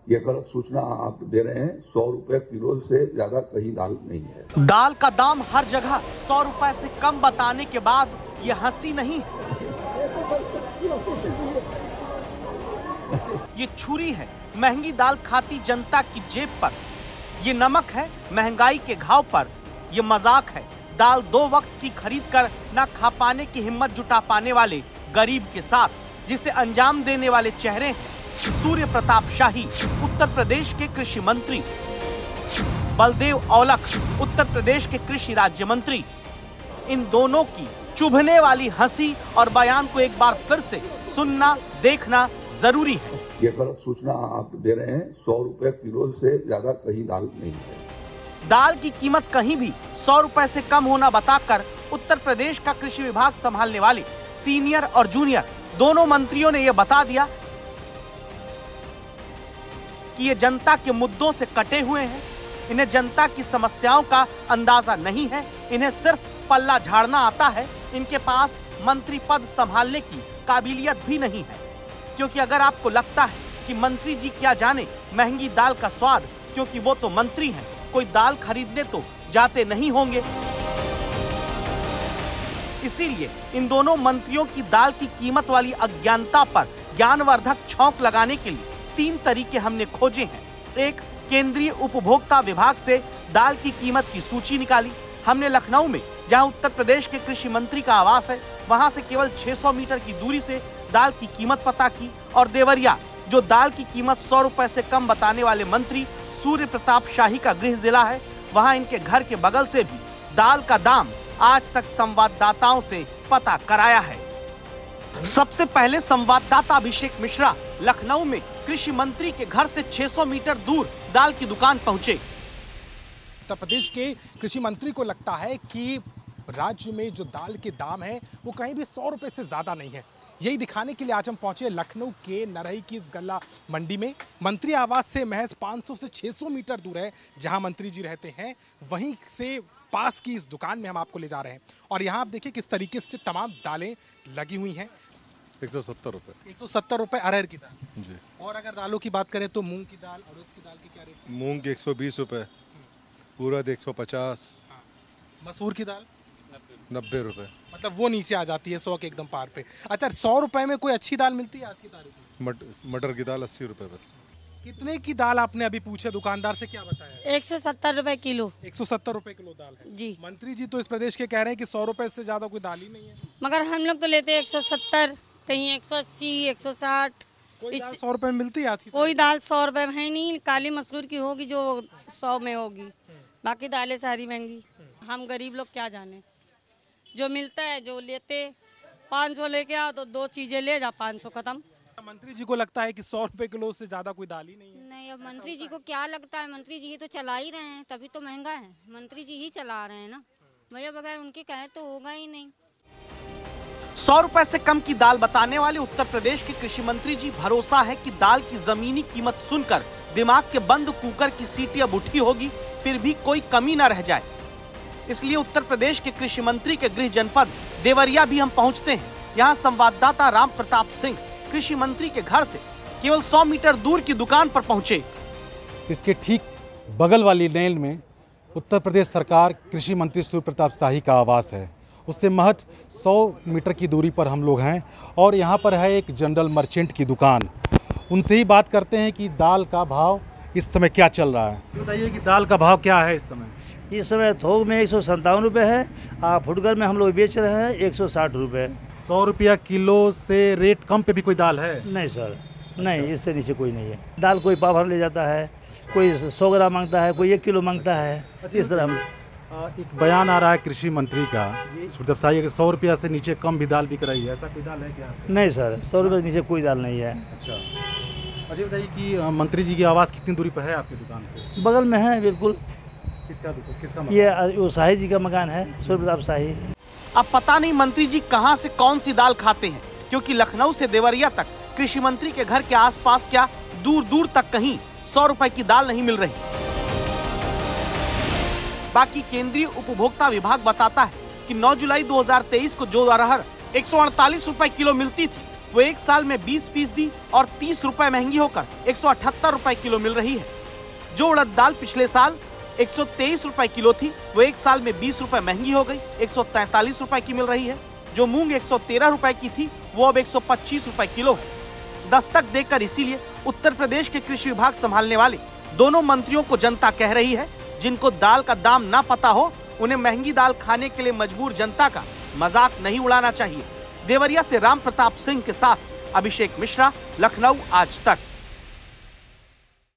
ये गलत सूचना आप दे रहे हैं। 100 रुपए किलो से ज्यादा कहीं दाल नहीं है। दाल का दाम हर जगह 100 रुपए से कम बताने के बाद ये हंसी नहीं है, ये छुरी है महंगी दाल खाती जनता की जेब पर। ये नमक है महंगाई के घाव पर। ये मजाक है दाल 2 वक्त की खरीद कर ना खा पाने की हिम्मत जुटा पाने वाले गरीब के साथ, जिसे अंजाम देने वाले चेहरे हैं सूर्य प्रताप शाही, उत्तर प्रदेश के कृषि मंत्री, बलदेव औलख, उत्तर प्रदेश के कृषि राज्य मंत्री। इन दोनों की चुभने वाली हंसी और बयान को एक बार फिर से सुनना देखना जरूरी है। ये गलत सूचना आप दे रहे हैं। 100 रुपए किलो से ज्यादा कहीं दाल नहीं है। दाल की कीमत कहीं भी 100 रुपए से कम होना बताकर उत्तर प्रदेश का कृषि विभाग संभालने वाले सीनियर और जूनियर दोनों मंत्रियों ने यह बता दिया कि ये जनता के मुद्दों से कटे हुए हैं। इन्हें जनता की समस्याओं का अंदाजा नहीं है। इन्हें सिर्फ पल्ला झाड़ना आता है। इनके पास मंत्री पद संभालने की काबिलियत भी नहीं है। क्योंकि अगर आपको लगता है कि मंत्री जी क्या जाने महंगी दाल का स्वाद, क्योंकि वो तो मंत्री हैं, कोई दाल खरीदने तो जाते नहीं होंगे। इसीलिए इन दोनों मंत्रियों की दाल की कीमत वाली अज्ञानता पर ज्ञानवर्धक छौंक लगाने के लिए 3 तरीके हमने खोजे हैं। एक, केंद्रीय उपभोक्ता विभाग से दाल की कीमत की सूची निकाली। हमने लखनऊ में, जहां उत्तर प्रदेश के कृषि मंत्री का आवास है, वहां से केवल 600 मीटर की दूरी से दाल की कीमत पता की। और देवरिया, जो दाल की कीमत 100 रुपए से कम बताने वाले मंत्री सूर्य प्रताप शाही का गृह जिला है, वहां इनके घर के बगल से भी दाल का दाम आज तक संवाददाताओं से पता कराया है। सबसे पहले संवाददाता अभिषेक मिश्रा लखनऊ में कृषि मंत्री के घर से 600 मीटर दूर दाल की दुकान पहुंचे। उत्तर प्रदेश के कृषि मंत्री को लगता है कि राज्य में जो दाल के दाम है वो कहीं भी 100 रुपए से ज्यादा नहीं है। यही दिखाने के लिए आज हम पहुंचे लखनऊ के नरही की इस गल्ला मंडी में। मंत्री आवास से महज 500 से 600 मीटर दूर है जहां मंत्री जी रहते हैं, वहीं से पास की इस दुकान में हम आपको ले जा रहे हैं। और यहाँ आप देखिए किस तरीके से तमाम दालें लगी हुई हैं। 170 रुपये। 170 रुपये अरहर की दाल जी। और अगर दालों की बात करें तो मूंग की दाल, उड़द की दाल की क्या रेट? मूंग की 120 रुपये, उड़द 150, मसूर की दाल 90 रुपये। मतलब वो नीचे आ जाती है 100 के एकदम पार पे। अच्छा, 100 रुपए में कोई अच्छी दाल मिलती है आज की तारीख में? मटर की दाल 80 रुपये बस। कितने की दाल आपने अभी पूछे दुकानदार से, क्या बताया? 170 रुपए किलो। 170 रुपए किलो दाल है जी। मंत्री जी तो इस प्रदेश के कह रहे हैं कि 100 रुपए से ज्यादा कोई दाल ही नहीं है। मगर हम लोग तो लेते हैं 170, कहीं 180, 160। कोई दाल 100 रुपए में मिलती है आज की? कोई दाल 100 रुपए में है नहीं। काली मसूर की होगी जो 100 में होगी, बाकी दालें सारी महंगी। हम गरीब लोग क्या जाने, जो मिलता है जो लेते। 500 लेके आओ तो 2 चीजें ले जा, 500 खत्म। मंत्री जी को लगता है कि 100 रुपए किलो से ज्यादा कोई दाल ही नहीं है। नहीं, अब मंत्री जी को क्या लगता है? मंत्री जी ही तो चला ही रहे हैं, तभी तो महंगा है। मंत्री जी ही चला रहे हैं ना भैया, बगैर उनके कहे तो होगा ही नहीं। 100 रुपए से कम की दाल बताने वाले उत्तर प्रदेश के कृषि मंत्री जी भरोसा है कि दाल की जमीनी कीमत सुनकर दिमाग के बंद कुकर की सीटी अब उठी होगी, फिर भी कोई कमी न रह जाए। इसलिए उत्तर प्रदेश के कृषि मंत्री के गृह जनपद देवरिया भी हम पहुंचते हैं। यहाँ संवाददाता राम प्रताप सिंह कृषि मंत्री के घर से केवल 100 मीटर दूर की दुकान पर पहुंचे। इसके ठीक बगल वाली लेन में उत्तर प्रदेश सरकार कृषि मंत्री सूर्य प्रताप शाही का आवास है। उससे महज 100 मीटर की दूरी पर हम लोग हैं और यहाँ पर है एक जनरल मर्चेंट की दुकान। उनसे ही बात करते हैं कि दाल का भाव इस समय क्या चल रहा है। बताइए कि दाल का भाव क्या है इस समय? इस समय थोक में 157 रुपये है, फुटकर में हम लोग बेच रहे हैं 160 रुपये। 100 रुपया किलो से रेट कम पे भी कोई दाल है? नहीं सर, नहीं, इससे नीचे कोई नहीं है। दाल कोई पाव भर ले जाता है, कोई 100 ग्राम मांगता है, कोई 1 किलो मांगता है। इस तरह हम एक बयान आ रहा है कृषि मंत्री का सूर्य शाही कि 100 रुपया से नीचे कम भी दाल बिक रही है, ऐसा कोई दाल है क्या? नहीं सर, 100 रुपये से नीचे कोई दाल नहीं है। अच्छा, मुझे बताइए कि मंत्री जी की आवाज़ कितनी दूरी पर है आपकी दुकान से? बगल में है बिल्कुल। किसका मकान? ये शाही जी का मकान है, सूर्य प्रताप शाही। अब पता नहीं मंत्री जी कहां से कौन सी दाल खाते हैं, क्योंकि लखनऊ से देवरिया तक कृषि मंत्री के घर के आसपास क्या दूर दूर तक कहीं 100 रुपए की दाल नहीं मिल रही। बाकी केंद्रीय उपभोक्ता विभाग बताता है कि 9 जुलाई 2023 को जो अरहर 148 रुपए किलो मिलती थी, वो एक साल में 20% और 30 रुपए महंगी होकर 178 रुपए किलो मिल रही है। जो उड़द दाल पिछले साल 123 रुपए किलो थी, वो एक साल में 20 रुपए महंगी हो गई, 143 रुपए की मिल रही है। जो मूंग 113 रुपए की थी, वो अब 125 रुपए किलो है। दस्तक देकर इसीलिए उत्तर प्रदेश के कृषि विभाग संभालने वाले दोनों मंत्रियों को जनता कह रही है, जिनको दाल का दाम ना पता हो, उन्हें महंगी दाल खाने के लिए मजबूर जनता का मजाक नहीं उड़ाना चाहिए। देवरिया से राम प्रताप सिंह के साथ अभिषेक मिश्रा, लखनऊ आज तक।